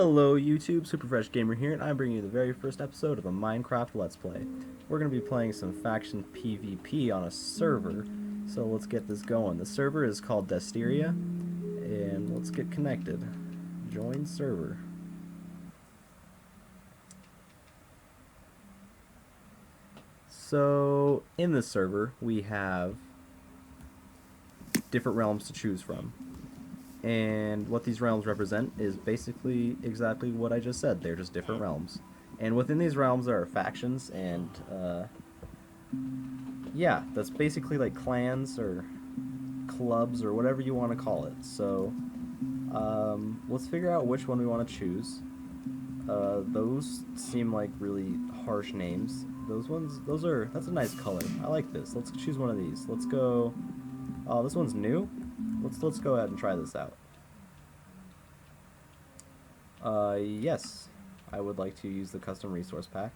Hello YouTube, Superfresh Gamer here, and I'm bringing you the very first episode of a Minecraft Let's Play. We're going to be playing some faction PvP on a server, so let's get this going. The server is called Destiria, and let's get connected. Join server. So, in this server, we have different realms to choose from. And what these realms represent is basically exactly what I just said. They're just different realms. And within these realms there are factions, and yeah, that's basically like clans or clubs or whatever you want to call it. So let's figure out which one we want to choose. Those seem like really harsh names. That's a nice color. I like this. Let's choose one of these. Let's go. Oh, this one's new. Let's go ahead and try this out. Yes, I would like to use the custom resource pack.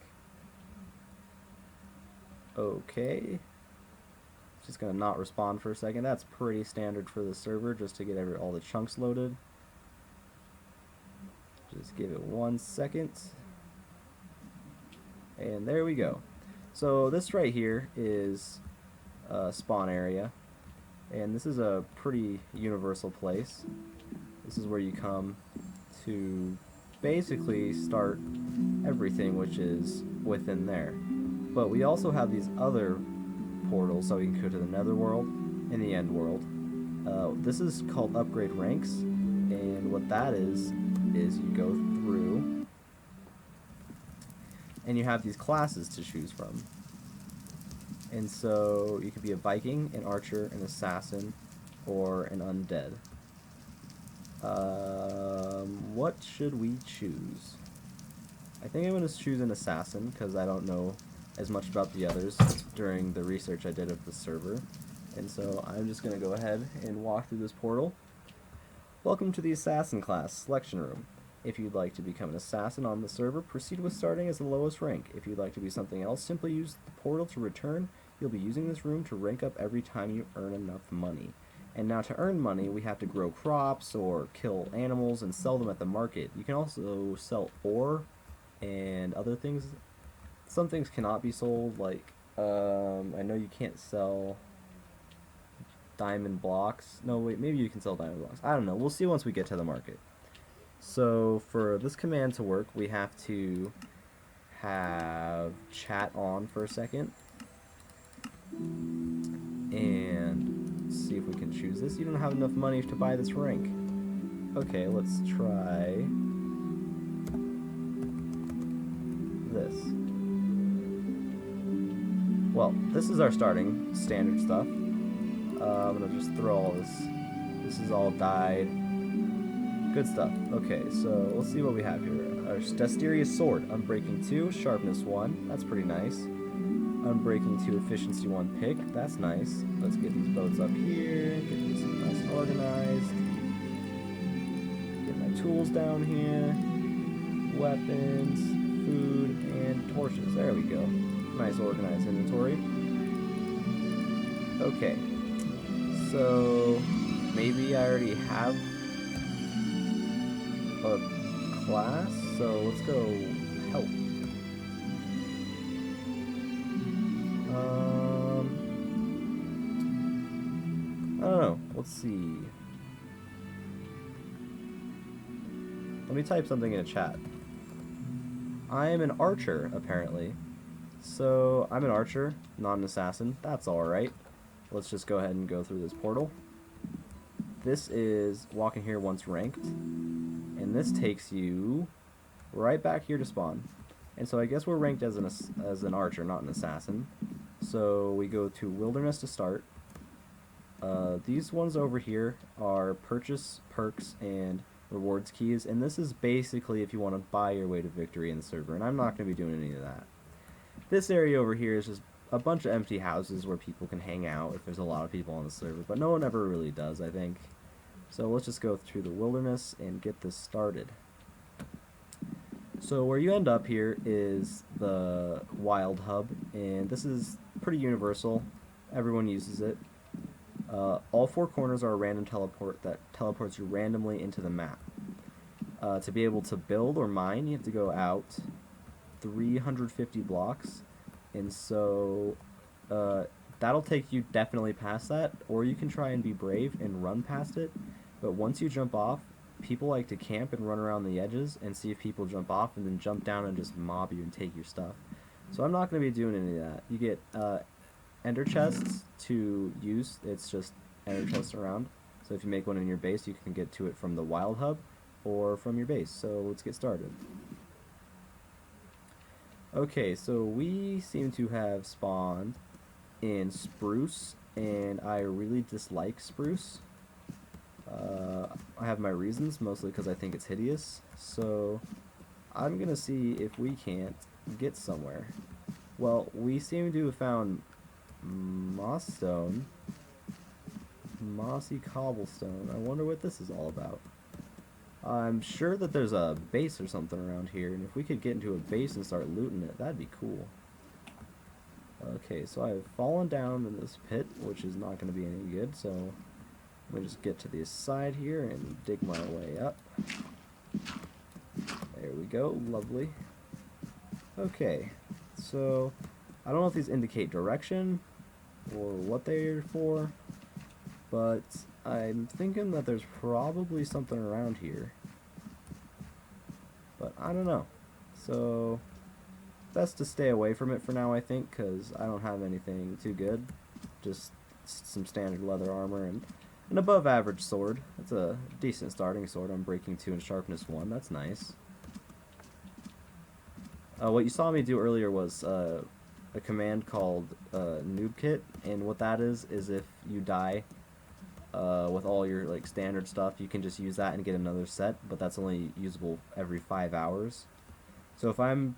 Okay. Just gonna not respond for a second. That's pretty standard for the server, just to get all the chunks loaded. Just give it 1 second. And there we go. So this right here is a spawn area. And this is a pretty universal place. This is where you come to basically start everything which is within there. But we also have these other portals, so we can go to the Netherworld and the End World. This is called Upgrade Ranks, and what that is you go through and you have these classes to choose from. And so you could be a Viking, an Archer, an Assassin, or an Undead. What should we choose? I think I'm going to choose an Assassin, because I don't know as much about the others during the research I did of the server. And so I'm just going to go ahead and walk through this portal. Welcome to the Assassin class selection room. If you'd like to become an Assassin on the server, proceed with starting as the lowest rank. If you'd like to be something else, simply use the portal to return. You'll be using this room to rank up every time you earn enough money. And now to earn money, we have to grow crops or kill animals and sell them at the market. You can also sell ore and other things. Some things cannot be sold, like, I know you can't sell diamond blocks. No, wait, maybe you can sell diamond blocks. I don't know. We'll see once we get to the market. So for this command to work, we have to have chat on for a second. And see if we can choose this. You don't have enough money to buy this rank. Okay, let's try this. Well, this is our starting standard stuff. I'm gonna just throw all this. This is all dyed. Good stuff. Okay, so let's see what we have here. Our Destiria Sword, Unbreaking 2, Sharpness 1. That's pretty nice. Unbreaking 2, Efficiency 1 pick. That's nice. Let's get these boats up here. Get this nice and organized. Get my tools down here. Weapons, food, and torches. There we go. Nice organized inventory. Okay. So maybe I already have a class, so let's go help. I don't know. Let's see. Let me type something in a chat. I am an archer, apparently. So, I'm an archer, not an assassin. That's alright. Let's just go ahead and go through this portal. This is walking here once ranked. And this takes you right back here to spawn. And so I guess we're ranked as an archer, not an assassin. So we go to Wilderness to start. These ones over here are purchase, perks, and rewards keys. And this is basically if you want to buy your way to victory in the server. And I'm not going to be doing any of that. This area over here is just a bunch of empty houses where people can hang out if there's a lot of people on the server. But no one ever really does, I think. So let's just go through the wilderness and get this started. So where you end up here is the Wild Hub, and this is pretty universal. Everyone uses it. All four corners are a random teleport that teleports you randomly into the map. To be able to build or mine, you have to go out 350 blocks, and so that'll take you definitely past that, or you can try and be brave and run past it. But once you jump off, people like to camp and run around the edges and see if people jump off and then jump down and just mob you and take your stuff. So I'm not going to be doing any of that. You get ender chests to use. It's just ender chests around. So if you make one in your base, you can get to it from the wild hub or from your base. So let's get started. Okay, so we seem to have spawned in spruce, and I really dislike spruce. I have my reasons, mostly because I think it's hideous. So I'm gonna see if we can't get somewhere. Well, we seem to have found moss stone, mossy cobblestone. I wonder what this is all about. I'm sure that there's a base or something around here, and if we could get into a base and start looting it, that'd be cool. Okay, so I've fallen down in this pit, which is not going to be any good, so let me just get to the side here and dig my way up. There we go, lovely. Okay, so I don't know if these indicate direction or what they're for, but I'm thinking that there's probably something around here. But I don't know. So best to stay away from it for now, I think, because I don't have anything too good. Just some standard leather armor and an above average sword. That's a decent starting sword. I'm breaking 2 and sharpness 1. That's nice. What you saw me do earlier was a command called noob kit, and what that is if you die with all your like standard stuff, you can just use that and get another set, but that's only usable every 5 hours. So if I'm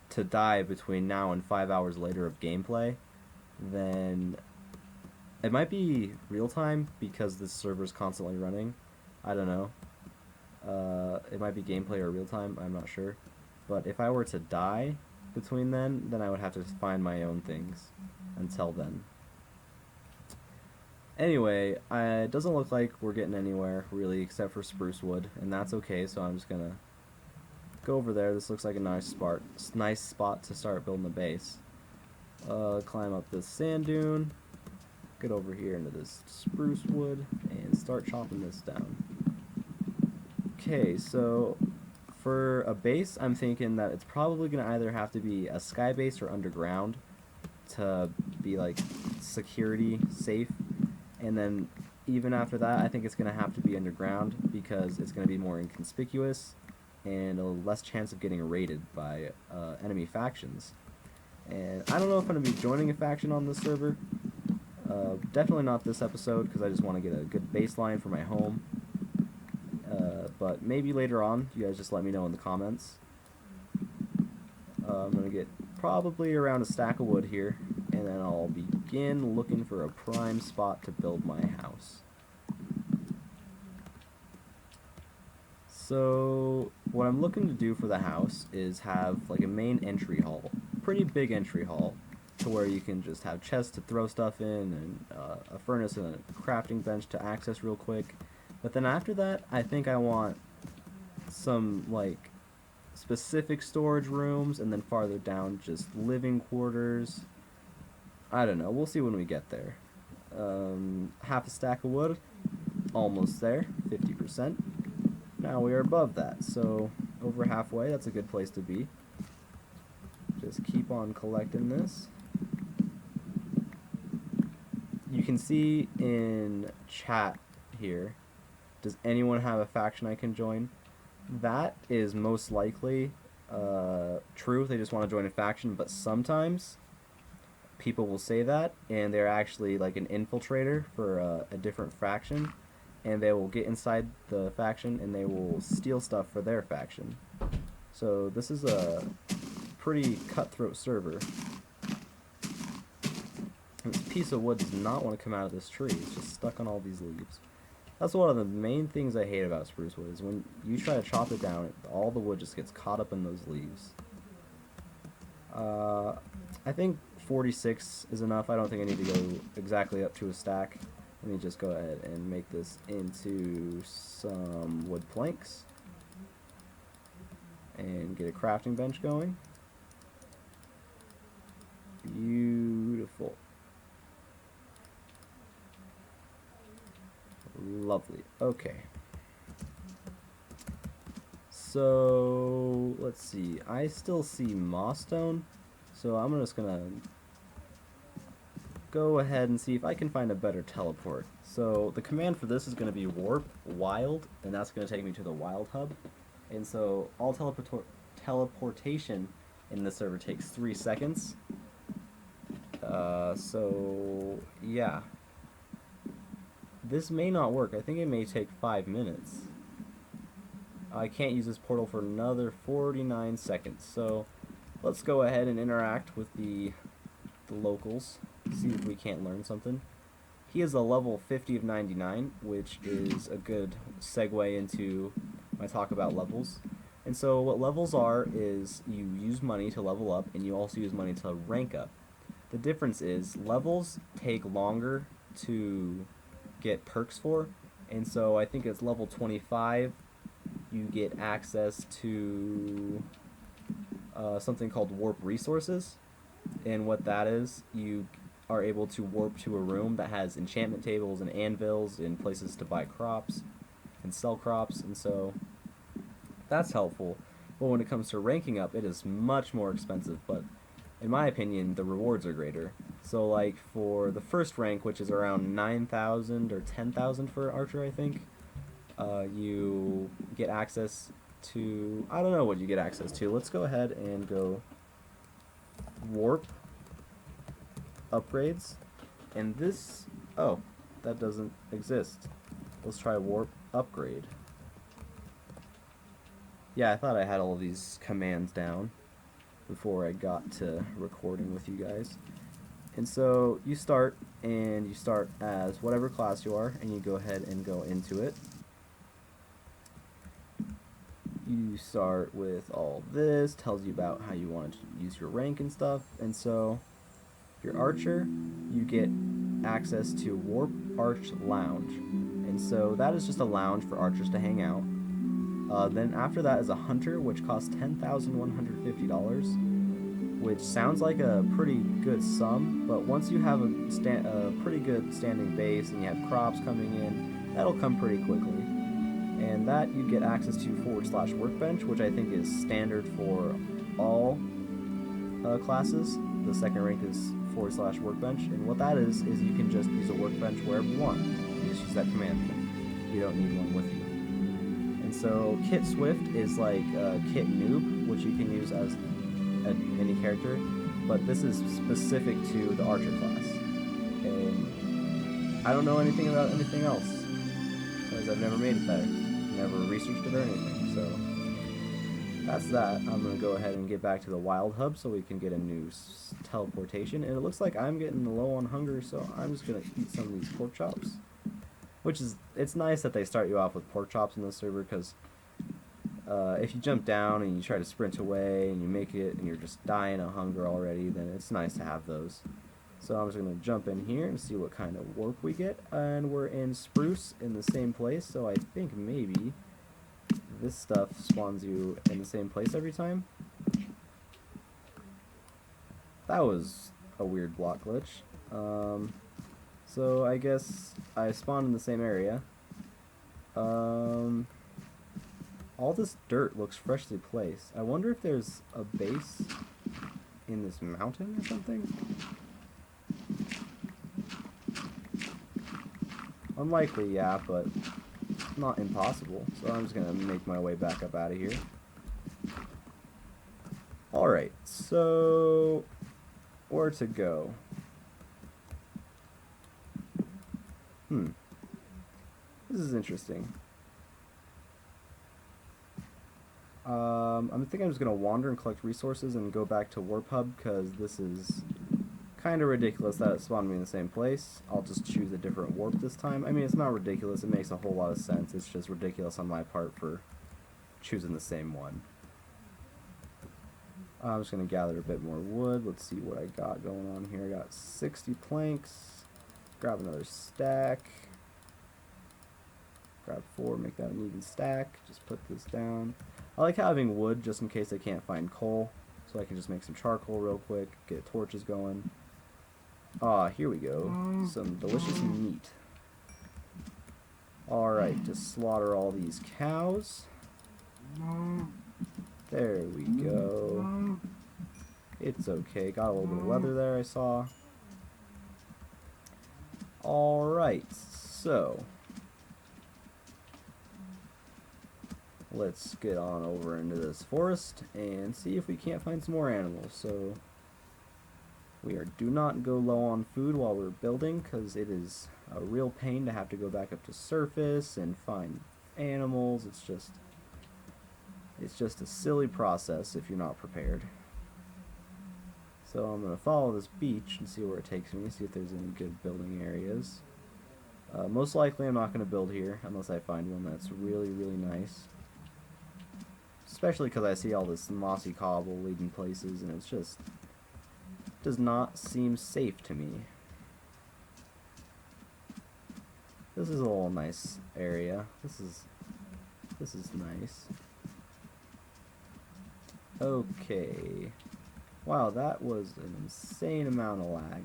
to die between now and 5 hours later of gameplay, then it might be real time because this server is constantly running. I don't know. It might be gameplay or real time, I'm not sure. But if I were to die between then I would have to find my own things until then. Anyway, it doesn't look like we're getting anywhere, really, except for spruce wood, and that's okay, so I'm just gonna go over there. This looks like a nice spot to start building the base. Climb up this sand dune, get over here into this spruce wood, and start chopping this down. Okay, so for a base, I'm thinking that it's probably gonna either have to be a sky base or underground to be, like, security safe. And then even after that, I think it's going to have to be underground because it's going to be more inconspicuous and a less chance of getting raided by enemy factions. And I don't know if I'm going to be joining a faction on this server. Definitely not this episode because I just want to get a good baseline for my home. But maybe later on, you guys just let me know in the comments. I'm going to get probably around a stack of wood here, and then I'll begin looking for a prime spot to build my house. So what I'm looking to do for the house is have like a main entry hall, pretty big entry hall, to where you can just have chests to throw stuff in and a furnace and a crafting bench to access real quick. But then after that, I think I want some like specific storage rooms, and then farther down just living quarters. I don't know, we'll see when we get there. Half a stack of wood, almost there, 50%. Now we are above that, so over halfway, that's a good place to be. Just keep on collecting this. You can see in chat here, does anyone have a faction I can join? That is most likely true if they just want to join a faction, but sometimes people will say that and they're actually like an infiltrator for a different faction, and they will get inside the faction and they will steal stuff for their faction. So this is a pretty cutthroat server. And this piece of wood does not want to come out of this tree. It's just stuck on all these leaves. That's one of the main things I hate about spruce wood, is when you try to chop it down, all the wood just gets caught up in those leaves. I think 46 is enough. I don't think I need to go exactly up to a stack. Let me just go ahead and make this into some wood planks. and get a crafting bench going. Beautiful. Lovely. Okay. So, let's see. I still see moss stone, so I'm just gonna go ahead and see if I can find a better teleport. So, the command for this is gonna be warp wild, and that's gonna take me to the wild hub. And so, all teleportation in the server takes 3 seconds. So, yeah. This may not work. I think it may take 5 minutes. I can't use this portal for another 49 seconds. So, let's go ahead and interact with the locals. See if we can't learn something. He is a level 50 of 99, which is a good segue into my talk about levels. And so what levels are is you use money to level up, and you also use money to rank up. The difference is levels take longer to get perks for, and so I think it's level 25 you get access to something called warp resources, and what that is, you are able to warp to a room that has enchantment tables and anvils and places to buy crops and sell crops, and so that's helpful. But when it comes to ranking up, it is much more expensive, but in my opinion, the rewards are greater. So like for the first rank, which is around 9,000 or 10,000 for Archer, I think, you get access to, I don't know what you get access to. Let's go ahead and go warp upgrades. And this, oh, that doesn't exist. Let's try warp upgrade. Yeah, I thought I had all these commands down before I got to recording with you guys. And so you start as whatever class you are, and you go ahead and go into it. You start with all this, tells you about how you want to use your rank and stuff. And so if you're Archer, you get access to Warp Arch Lounge. And so that is just a lounge for archers to hang out. Then after that is a Hunter, which costs $10,150, which sounds like a pretty good sum, but once you have a pretty good standing base and you have crops coming in, that'll come pretty quickly. And that you get access to / workbench, which I think is standard for all classes. The second rank is / workbench, and what that is you can just use a workbench wherever you want. You just use that command. You don't need one with you. And so Kit Swift is like Kit Noob, which you can use as any character, but this is specific to the Archer class. And I don't know anything about anything else, because I've never made it there. Never researched it or anything, so that's that. I'm going to go ahead and get back to the Wild Hub so we can get a new teleportation, and it looks like I'm getting low on hunger, so I'm just going to eat some of these pork chops. Which is, it's nice that they start you off with pork chops in this server, because if you jump down and you try to sprint away and you make it and you're just dying of hunger already, then it's nice to have those. So I'm just going to jump in here and see what kind of warp we get. And we're in Spruce in the same place, so I think maybe this stuff spawns you in the same place every time. That was a weird block glitch. So I guess I spawned in the same area. All this dirt looks freshly placed. I wonder if there's a base in this mountain or something? Unlikely, yeah, but not impossible. So I'm just gonna make my way back up out of here. Alright, so where to go? This is interesting. I think I'm just gonna wander and collect resources and go back to Warp Hub, because this is kind of ridiculous that it spawned me in the same place. I'll just choose a different warp this time. I mean, it's not ridiculous, it makes a whole lot of sense. It's just ridiculous on my part for choosing the same one. I'm just going to gather a bit more wood. Let's see what I got going on here. I got 60 planks. Grab another stack. Grab 4, make that an even stack. Just put this down. I like having wood just in case I can't find coal, so I can just make some charcoal real quick, get torches going. Ah, here we go. Some delicious meat. Alright, just slaughter all these cows. There we go. It's okay. Got a little bit of leather there, I saw. Alright, so let's get on over into this forest and see if we can't find some more animals. So do not go low on food while we're building, because it is a real pain to have to go back up to surface and find animals. It's just a silly process if you're not prepared. So I'm going to follow this beach and see where it takes me, see if there's any good building areas. Most likely I'm not going to build here unless I find one that's really, really nice. Especially because I see all this mossy cobble leading places, and it's just does not seem safe to me. This is a little nice area. This is nice. Okay. Wow, that was an insane amount of lag.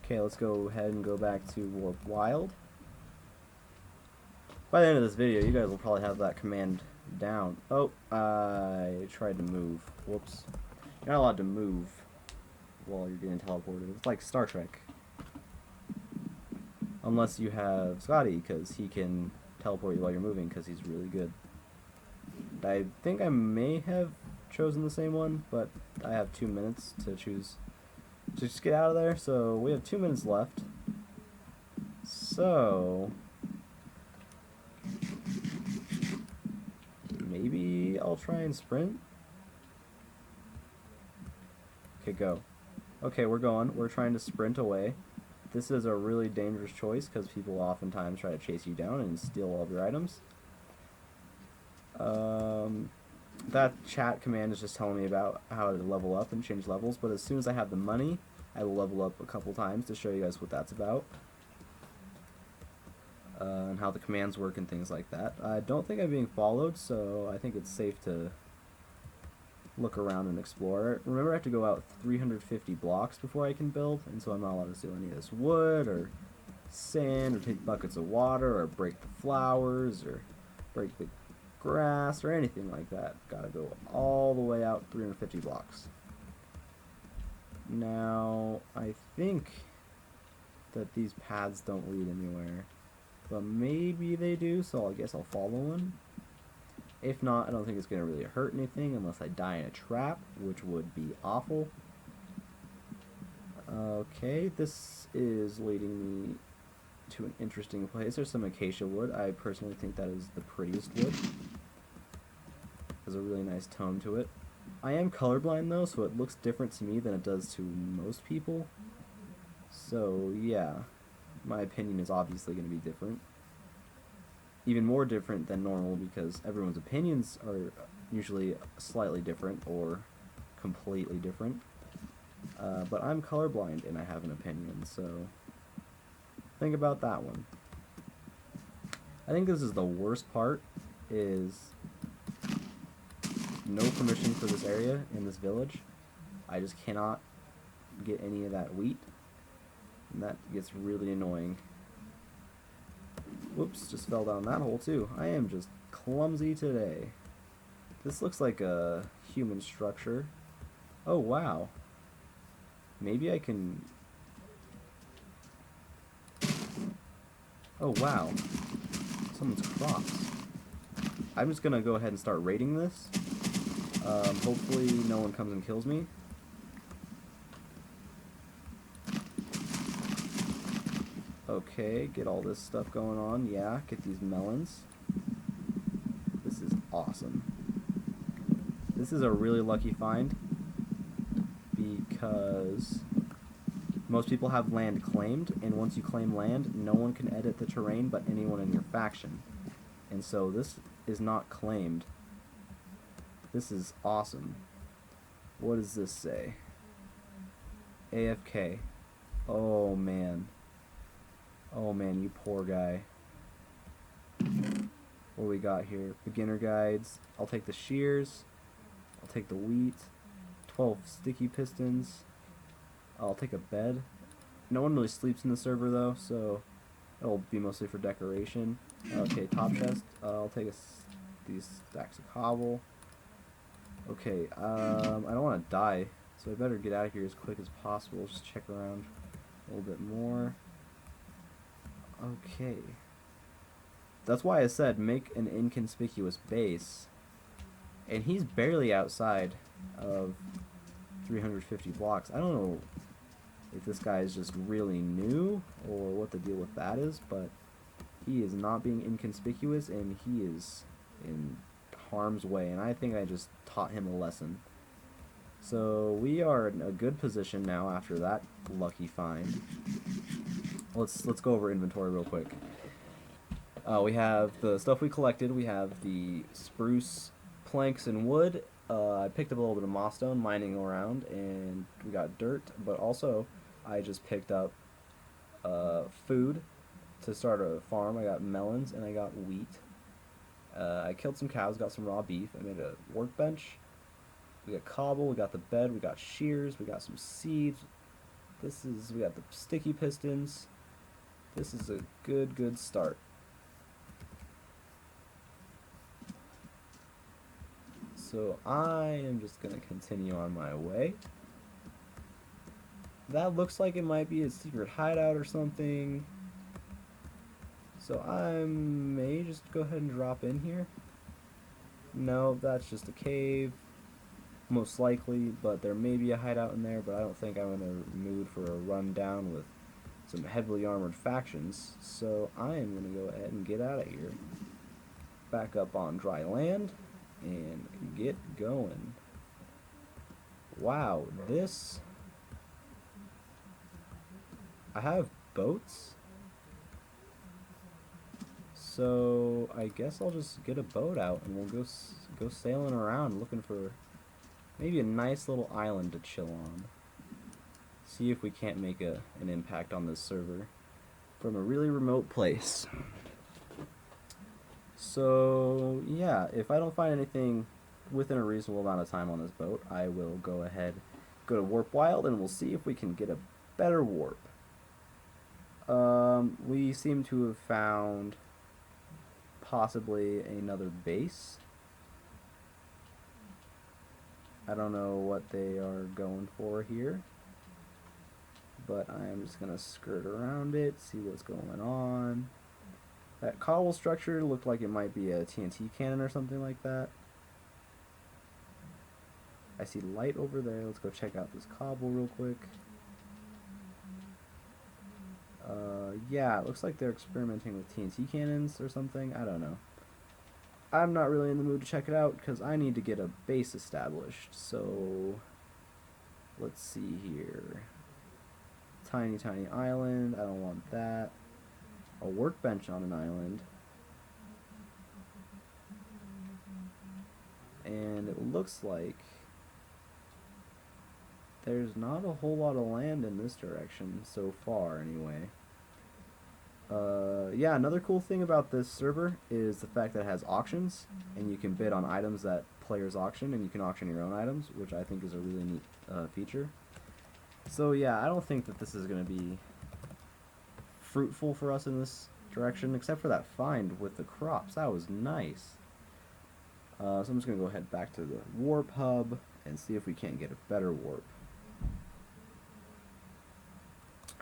Okay, let's go ahead and go back to Warp Wild. By the end of this video, you guys will probably have that command down. Oh, I tried to move. Whoops. You're not allowed to move while you're getting teleported. It's like Star Trek. Unless you have Scotty, because he can teleport you while you're moving, because he's really good. I think I may have chosen the same one, but I have 2 minutes to choose to just get out of there. So we have 2 minutes left. So maybe I'll try and sprint. Okay, go. Okay, we're going. We're trying to sprint away. This is a really dangerous choice because people oftentimes try to chase you down and steal all of your items. That chat command is just telling me about how to level up and change levels, but as soon as I have the money, I will level up a couple times to show you guys what that's about. And how the commands work and things like that. I don't think I'm being followed, so I think it's safe to look around and explore. Remember, I have to go out 350 blocks before I can build, and so I'm not allowed to steal any of this wood, or sand, or take buckets of water, or break the flowers, or break the grass, or anything like that. Gotta go all the way out 350 blocks. Now, I think that these paths don't lead anywhere, but maybe they do, so I guess I'll follow one. If not, I don't think it's going to really hurt anything unless I die in a trap, which would be awful. Okay, this is leading me to an interesting place. There's some acacia wood. I personally think that is the prettiest wood. Has a really nice tone to it. I am colorblind though, so it looks different to me than it does to most people. So yeah, my opinion is obviously going to be different. Even more different than normal because everyone's opinions are usually slightly different or completely different. But I'm colorblind and I have an opinion, so think about that one. I think this is the worst part, is no permission for this area in this village. I just cannot get any of that wheat, and that gets really annoying. Whoops, just fell down that hole too. I am just clumsy today. This looks like a human structure. Oh wow. Maybe I can... Oh wow. Someone's crops. I'm just gonna go ahead and start raiding this. Hopefully no one comes and kills me. Okay, get all this stuff going on. Yeah, get these melons. This is awesome. This is a really lucky find because most people have land claimed, and once you claim land, no one can edit the terrain but anyone in your faction. And so this is not claimed. This is awesome. What does this say? AFK. Oh man. Oh man, you poor guy. What we got here? Beginner guides. I'll take the shears. I'll take the wheat. 12 sticky pistons. I'll take a bed. No one really sleeps in the server though, so it'll be mostly for decoration. Okay, top chest. I'll take these stacks of cobble. Okay, I don't want to die, so I better get out of here as quick as possible. Just check around a little bit more. Okay. That's why I said make an inconspicuous base. And he's barely outside of 350 blocks. I don't know if this guy is just really new or what the deal with that is, but he is not being inconspicuous and he is in harm's way, and I think I just taught him a lesson. So we are in a good position now after that lucky find. Let's go over inventory real quick. We have the stuff we collected. We have the spruce planks and wood. I picked up a little bit of moss stone mining around, and we got dirt, but also I just picked up food to start a farm. I got melons and I got wheat. I killed some cows, got some raw beef. I made a workbench. We got cobble, we got the bed, we got shears, we got some seeds. We got the sticky pistons. This is a good start. So I am just gonna continue on my way. That looks like it might be a secret hideout or something. So I may just go ahead and drop in here. No, that's just a cave. Most likely, but there may be a hideout in there, but I don't think I'm in the mood for a rundown with some heavily armored factions. So I am going to go ahead and get out of here. Back up on dry land and get going. Wow, this... I have boats? So I guess I'll just get a boat out and we'll go sailing around looking for maybe a nice little island to chill on. See if we can't make an impact on this server from a really remote place. So yeah, if I don't find anything within a reasonable amount of time on this boat, I will go ahead, go to Warp Wild, and we'll see if we can get a better warp. We seem to have found possibly another base. I don't know what they are going for here, but I am just gonna skirt around it, see what's going on. That cobble structure looked like it might be a TNT cannon or something like that. I see light over there. Let's go check out this cobble real quick. Yeah, it looks like they're experimenting with TNT cannons or something. I don't know. I'm not really in the mood to check it out because I need to get a base established. So, let's see here. Tiny island. I don't want that. A workbench on an island. And it looks like there's not a whole lot of land in this direction so far anyway. Yeah, another cool thing about this server is the fact that it has auctions, and you can bid on items that players auction, and you can auction your own items, which I think is a really neat feature. So yeah, I don't think that this is going to be fruitful for us in this direction, except for that find with the crops. That was nice. So I'm just going to go ahead back to the warp hub and see if we can't get a better warp.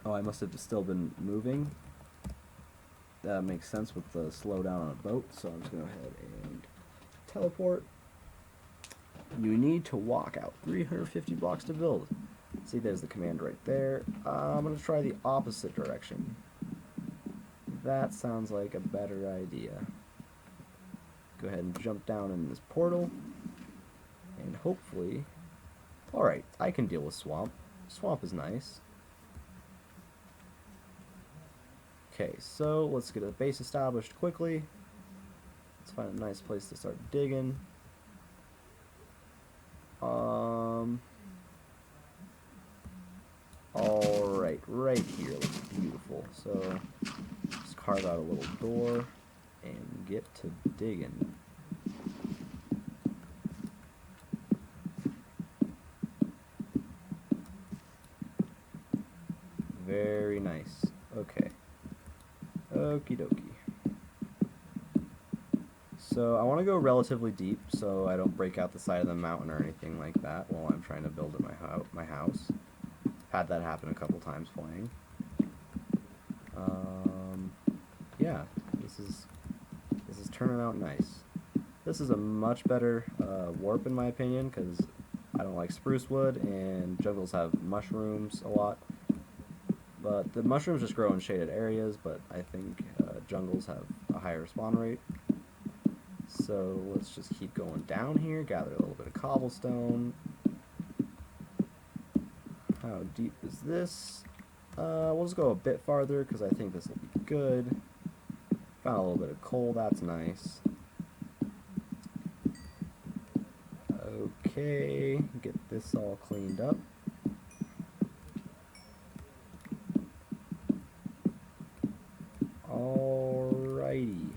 Oh, I must have still been moving. That makes sense with the slowdown on a boat, so I'm just going to go ahead and teleport. You need to walk out 350 blocks to build. See, there's the command right there. I'm going to try the opposite direction. That sounds like a better idea. Go ahead and jump down in this portal, and hopefully... Alright, I can deal with swamp. Swamp is nice. Okay, so let's get a base established quickly. Let's find a nice place to start digging. Alright, right here looks beautiful. So, just carve out a little door. and get to digging. Very nice. Okay. Okie dokie. So I want to go relatively deep so I don't break out the side of the mountain or anything like that while I'm trying to build my house. Had that happen a couple times playing. Yeah, this is turning out nice. This is a much better warp in my opinion because I don't like spruce wood and jungles have mushrooms a lot. But the mushrooms just grow in shaded areas, but I think jungles have a higher spawn rate. So let's just keep going down here, gather a little bit of cobblestone. How deep is this? We'll just go a bit farther because I think this will be good. Found a little bit of coal, that's nice. Okay, get this all cleaned up. Alrighty.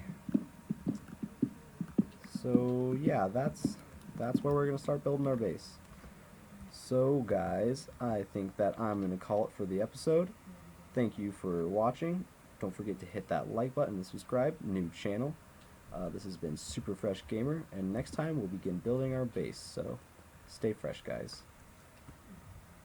So yeah, that's where we're gonna start building our base. So guys, I think that I'm gonna call it for the episode. Thank you for watching. Don't forget to hit that like button and subscribe. New channel. This has been Super Fresh Gamer, and next time we'll begin building our base. So stay fresh, guys.